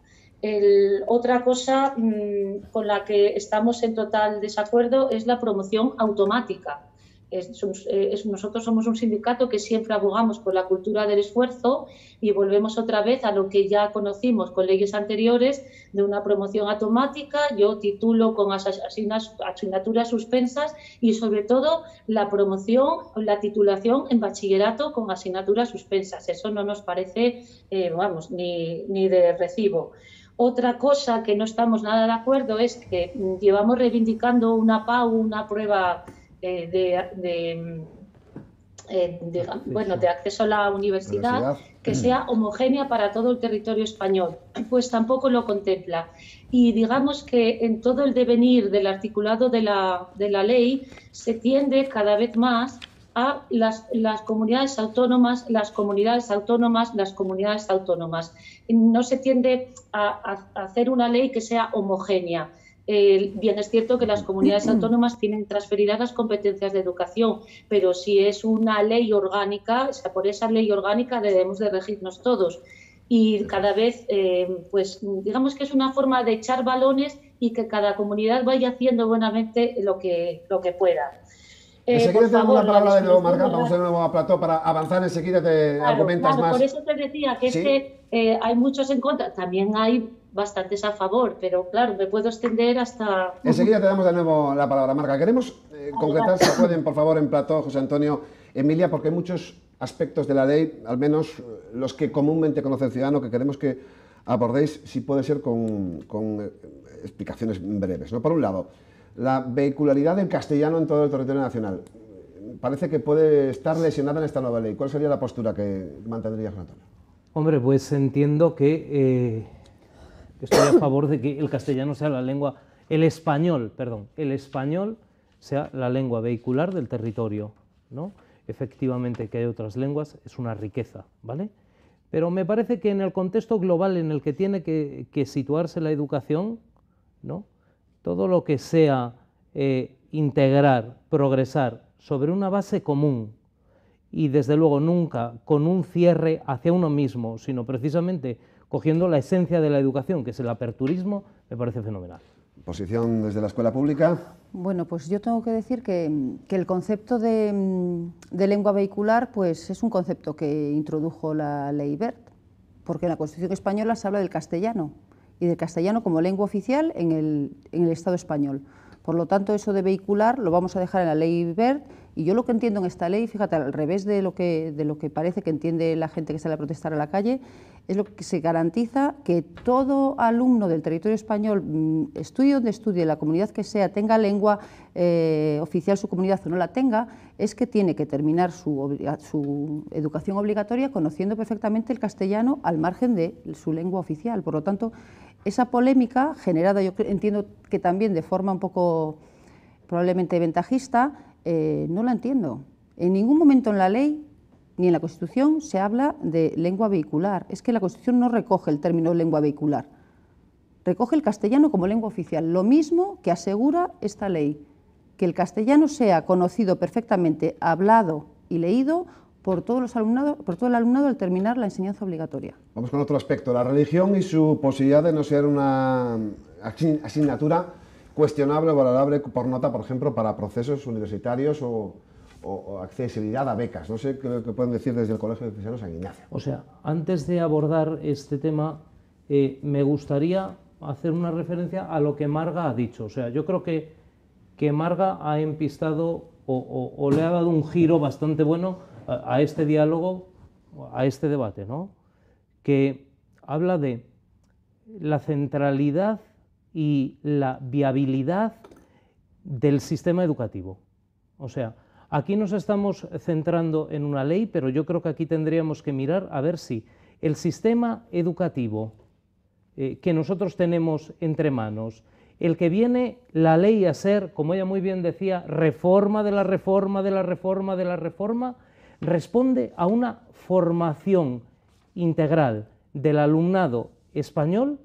Otra cosa con la que estamos en total desacuerdo es la promoción automática. Nosotros somos un sindicato que siempre abogamos por la cultura del esfuerzo y volvemos otra vez a lo que ya conocimos con leyes anteriores de una promoción automática. Yo titulo con asignaturas suspensas y sobre todo la promoción, la titulación en bachillerato con asignaturas suspensas. Eso no nos parece, ni de recibo. Otra cosa que no estamos nada de acuerdo es que llevamos reivindicando una PAU, una prueba de acceso a la universidad que sea homogénea para todo el territorio español, pues tampoco lo contempla. Y digamos que en todo el devenir del articulado de la ley se tiende cada vez más a las comunidades autónomas. No se tiende a hacer una ley que sea homogénea. Bien, es cierto que las comunidades autónomas tienen transferidas las competencias de educación, pero si es una ley orgánica, o sea, por esa ley orgánica debemos de regirnos todos. Y cada vez, pues digamos que es una forma de echar balones y que cada comunidad vaya haciendo buenamente lo que pueda. Enseguida tenemos la palabra de nuevo, Marga. Vamos de nuevo a plató para avanzar. Enseguida te argumentas más. Por eso te decía que ¿sí? Es que hay muchos en contra, también hay bastantes a favor, pero claro, me puedo extender hasta... Enseguida te damos de nuevo la palabra, Marga. Queremos concretar, si pueden, por favor, en plató, José Antonio, Emilia, porque hay muchos aspectos de la ley, al menos los que comúnmente conoce el ciudadano, que queremos que abordéis, si puede ser, con explicaciones breves, ¿no? Por un lado, la vehicularidad del castellano en todo el territorio nacional. Parece que puede estar lesionada en esta nueva ley. ¿Cuál sería la postura que mantendría José Antonio? Hombre, pues entiendo que estoy a favor de que el castellano sea la lengua, el español sea la lengua vehicular del territorio, ¿no? Efectivamente que hay otras lenguas es una riqueza, ¿vale? Pero me parece que en el contexto global en el que tiene que situarse la educación, ¿no?, todo lo que sea integrar, progresar sobre una base común y desde luego nunca con un cierre hacia uno mismo, sino precisamente cogiendo la esencia de la educación, que es el aperturismo, me parece fenomenal. ¿Posición desde la escuela pública? Bueno, pues yo tengo que decir que el concepto de lengua vehicular pues es un concepto que introdujo la ley Wert, porque en la Constitución española se habla del castellano y del castellano como lengua oficial en el Estado español. Por lo tanto, eso de vehicular lo vamos a dejar en la ley Wert, y yo lo que entiendo en esta ley, fíjate, al revés de lo que parece que entiende la gente que sale a protestar a la calle, es lo que se garantiza que todo alumno del territorio español, estudie donde estudie, la comunidad que sea, tenga lengua oficial su comunidad o no la tenga, es que tiene que terminar su educación obligatoria conociendo perfectamente el castellano al margen de su lengua oficial. Por lo tanto, esa polémica generada, yo entiendo que también de forma un poco probablemente ventajista, no la entiendo. En ningún momento en la ley ni en la Constitución se habla de lengua vehicular. Es que la Constitución no recoge el término lengua vehicular, recoge el castellano como lengua oficial. Lo mismo que asegura esta ley, que el castellano sea conocido perfectamente, hablado y leído por todo el alumnado al terminar la enseñanza obligatoria. Vamos con otro aspecto, la religión y su posibilidad de no ser una asignatura cuestionable o valorable por nota, por ejemplo, para procesos universitarios o accesibilidad a becas. No sé qué pueden decir desde el Colegio de Cristianos San Ignacio. O sea, antes de abordar este tema, me gustaría hacer una referencia a lo que Marga ha dicho. O sea, yo creo que Marga ha empistado o le ha dado un giro bastante bueno a este diálogo, a este debate, ¿no?, que habla de la centralidad y la viabilidad del sistema educativo. O sea, aquí nos estamos centrando en una ley, pero yo creo que aquí tendríamos que mirar a ver si el sistema educativo que nosotros tenemos entre manos, el que viene la ley a ser, como ella muy bien decía, reforma de la reforma, de la reforma, de la reforma, responde a una formación integral del alumnado español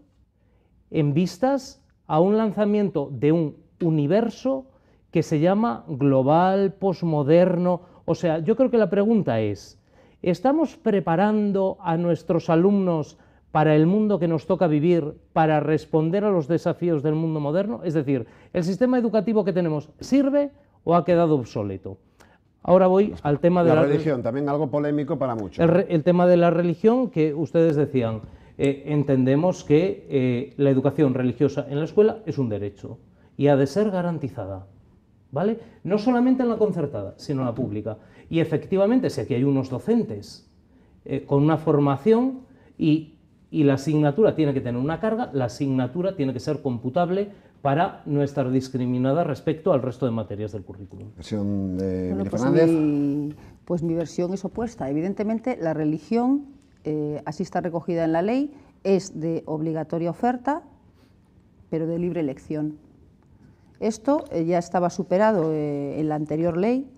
en vistas a un lanzamiento de un universo que se llama global, posmoderno. O sea, yo creo que la pregunta es, ¿estamos preparando a nuestros alumnos para el mundo que nos toca vivir, para responder a los desafíos del mundo moderno? Es decir, ¿el sistema educativo que tenemos sirve o ha quedado obsoleto? Ahora voy al tema de la religión, también algo polémico para muchos. El tema de la religión, que ustedes decían, entendemos que la educación religiosa en la escuela es un derecho y ha de ser garantizada, ¿vale? No solamente en la concertada, sino en la pública. Y efectivamente, si aquí hay unos docentes con una formación y la asignatura tiene que tener una carga, la asignatura tiene que ser computable para no estar discriminada respecto al resto de materias del currículum. Versión de bueno, Fernández. Pues mi versión es opuesta. Evidentemente, la religión, así está recogida en la ley, es de obligatoria oferta, pero de libre elección. Esto ya estaba superado en la anterior ley.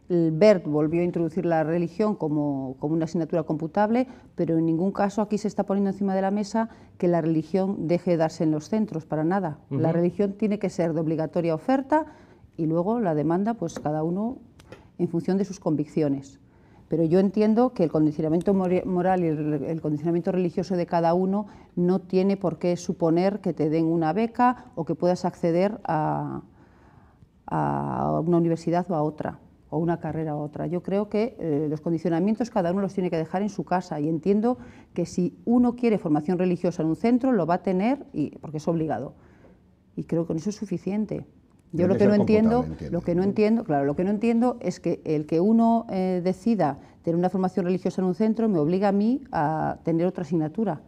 El Wert volvió a introducir la religión como una asignatura computable, pero en ningún caso aquí se está poniendo encima de la mesa que la religión deje de darse en los centros, para nada. La religión tiene que ser de obligatoria oferta y luego la demanda, pues cada uno en función de sus convicciones. Pero yo entiendo que el condicionamiento moral y el condicionamiento religioso de cada uno no tiene por qué suponer que te den una beca o que puedas acceder a una universidad o a otra, o una carrera a otra. Yo creo que los condicionamientos cada uno los tiene que dejar en su casa, y entiendo que si uno quiere formación religiosa en un centro lo va a tener porque es obligado. Y creo que con eso es suficiente. Yo lo que no entiendo es que el que uno decida tener una formación religiosa en un centro me obliga a mí a tener otra asignatura.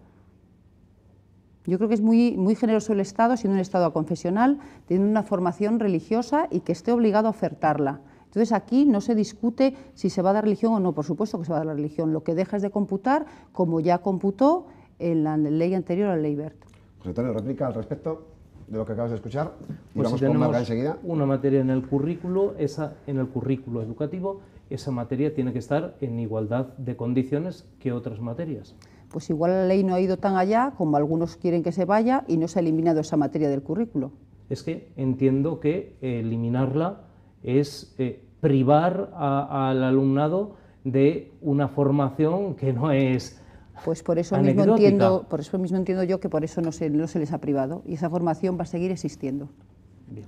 Yo creo que es muy generoso el Estado, siendo un Estado aconfesional, teniendo una formación religiosa y que esté obligado a ofertarla. Entonces aquí no se discute si se va a dar religión o no, por supuesto que se va a dar la religión. Lo que deja es de computar, como ya computó en la ley anterior a la ley Wert. José Antonio, réplica al respecto de lo que acabas de escuchar. Pues si tenemos una materia en el currículo, en el currículo educativo, esa materia tiene que estar en igualdad de condiciones que otras materias. pues igual la ley no ha ido tan allá como algunos quieren que se vaya y no se ha eliminado esa materia del currículo. Es que entiendo que eliminarla es privar al alumnado de una formación que no es pues por eso mismo entiendo yo que por eso no se les ha privado y esa formación va a seguir existiendo. Bien.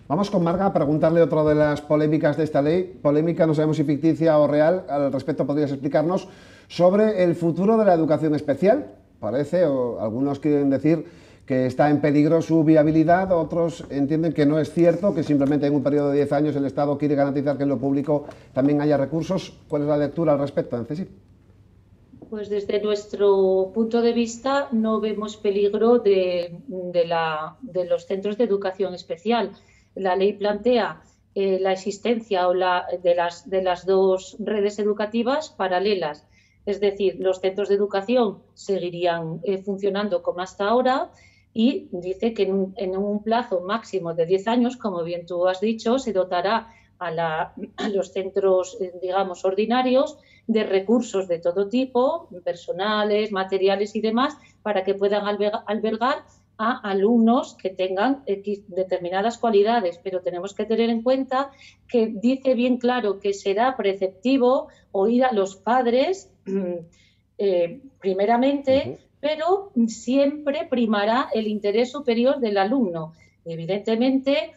Vamos con Marga a preguntarle otra de las polémicas de esta ley, polémica, no sabemos si ficticia o real, al respecto podrías explicarnos, sobre el futuro de la educación especial. Parece, o algunos quieren decir, que está en peligro su viabilidad, otros entienden que no es cierto, que simplemente en un periodo de 10 años el Estado quiere garantizar que en lo público también haya recursos. ¿Cuál es la lectura al respecto, Ceci? Pues desde nuestro punto de vista no vemos peligro de los centros de educación especial. La ley plantea la existencia de las dos redes educativas paralelas. Es decir, los centros de educación seguirían funcionando como hasta ahora y dice que en un plazo máximo de 10 años, como bien tú has dicho, se dotará a los centros, digamos, ordinarios de recursos de todo tipo, personales, materiales y demás, para que puedan albergar a alumnos que tengan determinadas cualidades, pero tenemos que tener en cuenta que dice bien claro que será preceptivo oír a los padres primeramente, pero siempre primará el interés superior del alumno. Evidentemente,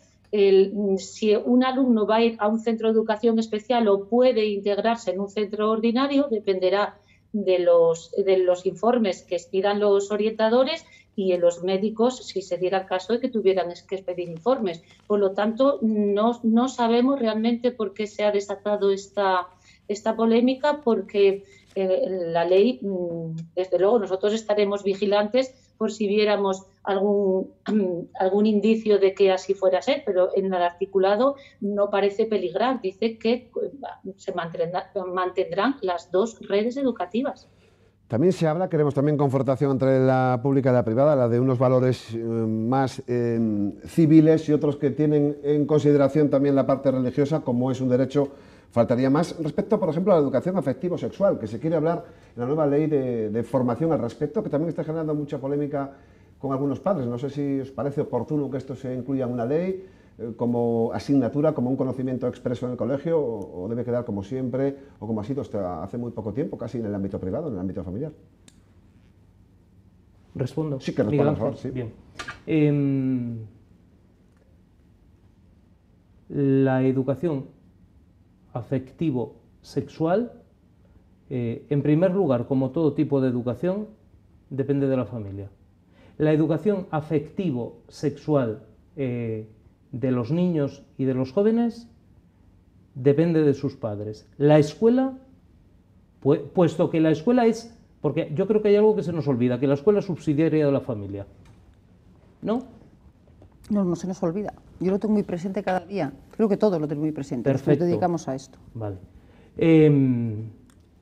si un alumno va a ir a un centro de educación especial o puede integrarse en un centro ordinario, dependerá de los informes que expidan los orientadores y en los médicos, si se diera el caso de que tuvieran que expedir informes. Por lo tanto, no sabemos realmente por qué se ha desatado esta polémica, porque la ley, desde luego, nosotros estaremos vigilantes por si viéramos algún indicio de que así fuera a ser, pero en el articulado no parece peligrar. Dice que se mantendrán las dos redes educativas. También se habla, queremos también confrontación entre la pública y la privada, la de unos valores más civiles y otros que tienen en consideración también la parte religiosa, como es un derecho, faltaría más. Respecto, por ejemplo, a la educación afectivo-sexual, que se quiere hablar en la nueva ley de formación al respecto, que también está generando mucha polémica con algunos padres. No sé si os parece oportuno que esto se incluya en una ley, como asignatura, como un conocimiento expreso en el colegio, o debe quedar como siempre, o como ha sido hasta hace muy poco tiempo, casi en el ámbito privado, en el ámbito familiar. ¿Respondo? Sí, que responda, por favor. Sí. Bien. La educación afectivo-sexual, en primer lugar, como todo tipo de educación, depende de la familia. La educación afectivo-sexual de los niños y de los jóvenes depende de sus padres. La escuela, puesto que la escuela es, porque yo creo que hay algo que se nos olvida, que la escuela es subsidiaria de la familia, ¿no? No se nos olvida. Yo lo tengo muy presente cada día. Creo que todos lo tenemos muy presente. Perfecto. Nos dedicamos a esto. Vale.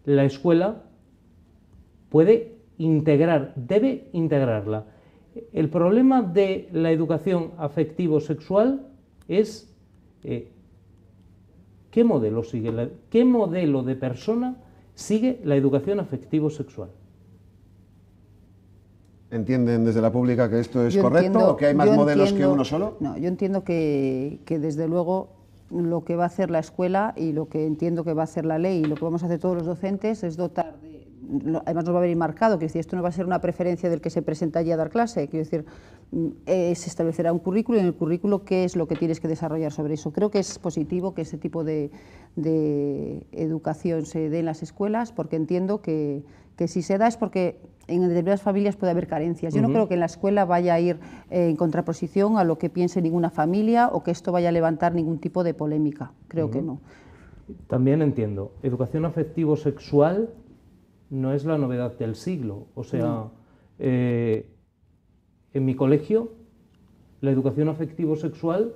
La escuela puede integrar, debe integrarla. El problema de la educación afectivo-sexual es qué modelo sigue, qué modelo de persona sigue la educación afectivo-sexual. ¿Entienden desde la pública que esto es correcto o que hay más modelos que uno solo? No, yo entiendo que desde luego lo que va a hacer la escuela y lo que entiendo que va a hacer la ley y lo que vamos a hacer todos los docentes es dotar de... Además nos va a haber marcado, que esto no va a ser una preferencia del que se presenta allí a dar clase, quiero decir, se establecerá un currículo y en el currículo qué es lo que tienes que desarrollar sobre eso. Creo que es positivo que ese tipo de educación se dé en las escuelas, porque entiendo que si se da es porque en determinadas familias puede haber carencias. Yo no creo que en la escuela vaya a ir en contraposición a lo que piense ninguna familia o que esto vaya a levantar ningún tipo de polémica. Creo que no. También entiendo, educación afectivo-sexual no es la novedad del siglo. O sea, en mi colegio la educación afectivo-sexual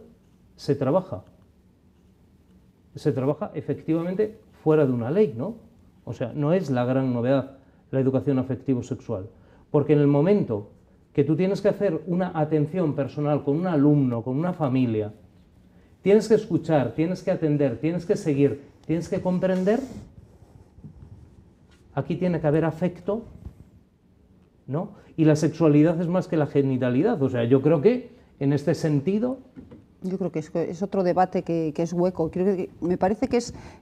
se trabaja. Se trabaja efectivamente fuera de una ley, ¿no? O sea, no es la gran novedad la educación afectivo-sexual. Porque en el momento que tú tienes que hacer una atención personal con un alumno, con una familia, tienes que escuchar, tienes que atender, tienes que seguir, tienes que comprender, aquí tiene que haber afecto ¿no? Y la sexualidad es más que la genitalidad. O sea, yo creo que en este sentido... Yo creo que es otro debate que es hueco. Me parece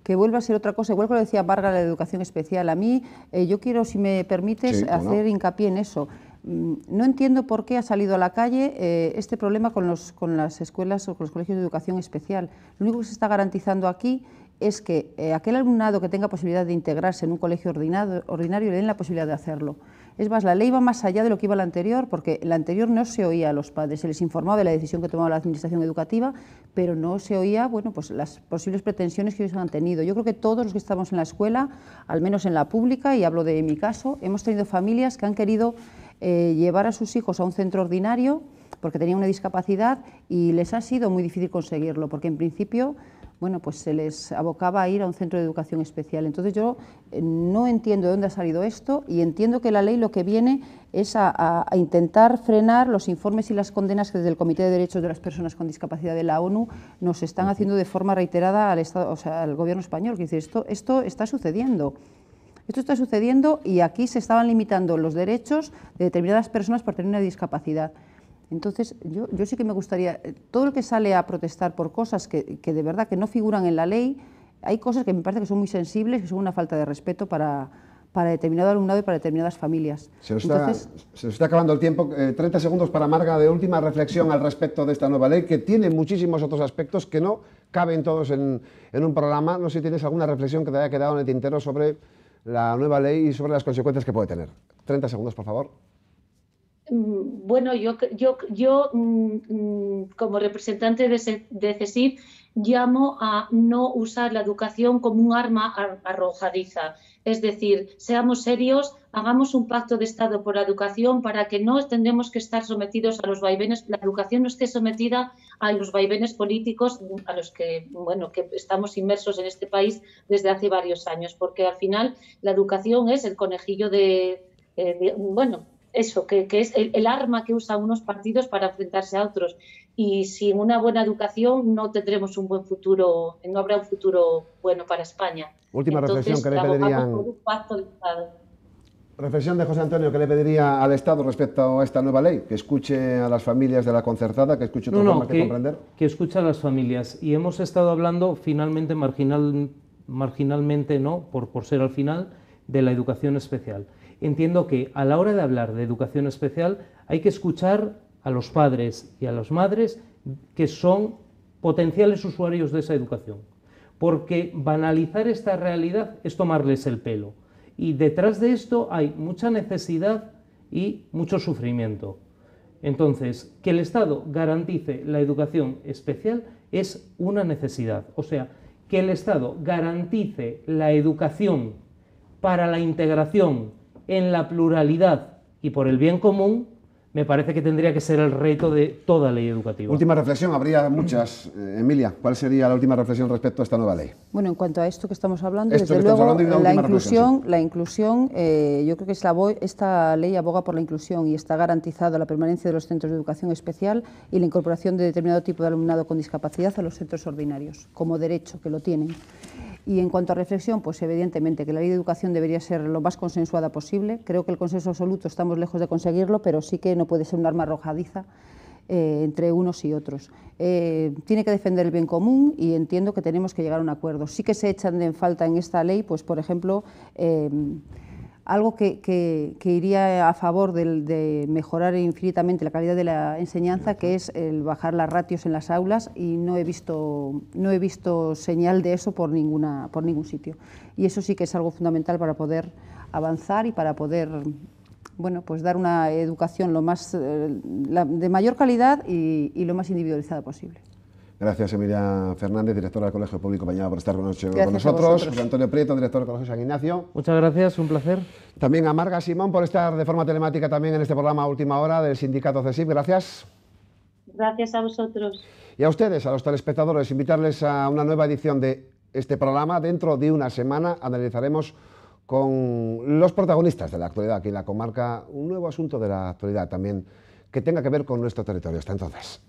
que vuelve a ser otra cosa, igual que lo decía Vargas, la educación especial. A mí, yo quiero, si me permites, hacer hincapié en eso. No entiendo por qué ha salido a la calle este problema con las escuelas o con los colegios de educación especial. Lo único que se está garantizando aquí es que aquel alumnado que tenga posibilidad de integrarse en un colegio ordinario le den la posibilidad de hacerlo. Es más, la ley va más allá de lo que iba la anterior, porque la anterior no se oía a los padres, se les informaba de la decisión que tomaba la administración educativa, pero no se oía, bueno, pues las posibles pretensiones que ellos han tenido. Yo creo que todos los que estamos en la escuela, al menos en la pública, y hablo de mi caso, hemos tenido familias que han querido llevar a sus hijos a un centro ordinario porque tenían una discapacidad y les ha sido muy difícil conseguirlo, porque en principio, bueno, pues se les abocaba a ir a un centro de educación especial. Entonces yo no entiendo de dónde ha salido esto y entiendo que la ley lo que viene es a intentar frenar los informes y las condenas que desde el Comité de Derechos de las Personas con Discapacidad de la ONU nos están haciendo de forma reiterada al Estado, o sea, al Gobierno español. Que dice, esto está sucediendo. Esto está sucediendo y aquí se estaban limitando los derechos de determinadas personas por tener una discapacidad. Entonces, yo sí que me gustaría, todo el que sale a protestar por cosas que de verdad que no figuran en la ley, hay cosas que me parece que son muy sensibles, que son una falta de respeto para determinado alumnado y para determinadas familias. Se nos está acabando el tiempo. 30 segundos para Marga de última reflexión al respecto de esta nueva ley, que tiene muchísimos otros aspectos que no caben todos en un programa. No sé si tienes alguna reflexión que te haya quedado en el tintero sobre la nueva ley y sobre las consecuencias que puede tener. 30 segundos, por favor. Bueno, yo como representante de CESIF llamo a no usar la educación como un arma arrojadiza. Es decir, seamos serios, hagamos un pacto de Estado por la educación para que no tendremos que estar sometidos a los vaivenes, la educación no esté sometida a los vaivenes políticos a los que, bueno, que estamos inmersos en este país desde hace varios años, porque al final la educación es el conejillo eso, que es el arma que usan unos partidos para enfrentarse a otros. Y sin una buena educación no tendremos un buen futuro, no habrá un futuro bueno para España. Última reflexión que le pedirían. Por un pacto de Estado. Reflexión de José Antonio, ¿qué le pediría al Estado respecto a esta nueva ley? Que escuche a las familias de la concertada, que escuche otras formas de comprender. Que escuche a las familias. Y hemos estado hablando finalmente, marginalmente, no, por ser al final, de la educación especial. Entiendo que a la hora de hablar de educación especial hay que escuchar a los padres y a las madres que son potenciales usuarios de esa educación, porque banalizar esta realidad es tomarles el pelo, y detrás de esto hay mucha necesidad y mucho sufrimiento. Entonces, que el Estado garantice la educación especial es una necesidad, o sea, que el Estado garantice la educación para la integración en la pluralidad y por el bien común, me parece que tendría que ser el reto de toda ley educativa. Última reflexión, habría muchas. Emilia, ¿cuál sería la última reflexión respecto a esta nueva ley? Bueno, en cuanto a esto que estamos hablando, desde luego la inclusión, yo creo que esta ley aboga por la inclusión y está garantizada la permanencia de los centros de educación especial y la incorporación de determinado tipo de alumnado con discapacidad a los centros ordinarios, como derecho, que lo tienen. Y en cuanto a reflexión, pues evidentemente que la ley de educación debería ser lo más consensuada posible. Creo que el consenso absoluto estamos lejos de conseguirlo, pero sí que no puede ser un arma arrojadiza entre unos y otros. Tiene que defender el bien común y entiendo que tenemos que llegar a un acuerdo. Sí que se echan en falta en esta ley, pues por ejemplo, algo que iría a favor de mejorar infinitamente la calidad de la enseñanza, que es el bajar las ratios en las aulas, y no he visto señal de eso por ningún sitio. Y eso sí que es algo fundamental para poder avanzar y para poder, bueno, pues dar una educación de mayor calidad y lo más individualizada posible. Gracias, Emilia Fernández, directora del Colegio Público Pañada, por estar con nosotros. José Antonio Prieto, director del Colegio San Ignacio. Muchas gracias, un placer. También a Marga Simón por estar de forma telemática también en este programa a última hora del sindicato CESIF. Gracias. Gracias a vosotros. Y a ustedes, a los telespectadores, invitarles a una nueva edición de este programa. Dentro de una semana analizaremos con los protagonistas de la actualidad aquí en la comarca un nuevo asunto de la actualidad también que tenga que ver con nuestro territorio. Hasta entonces.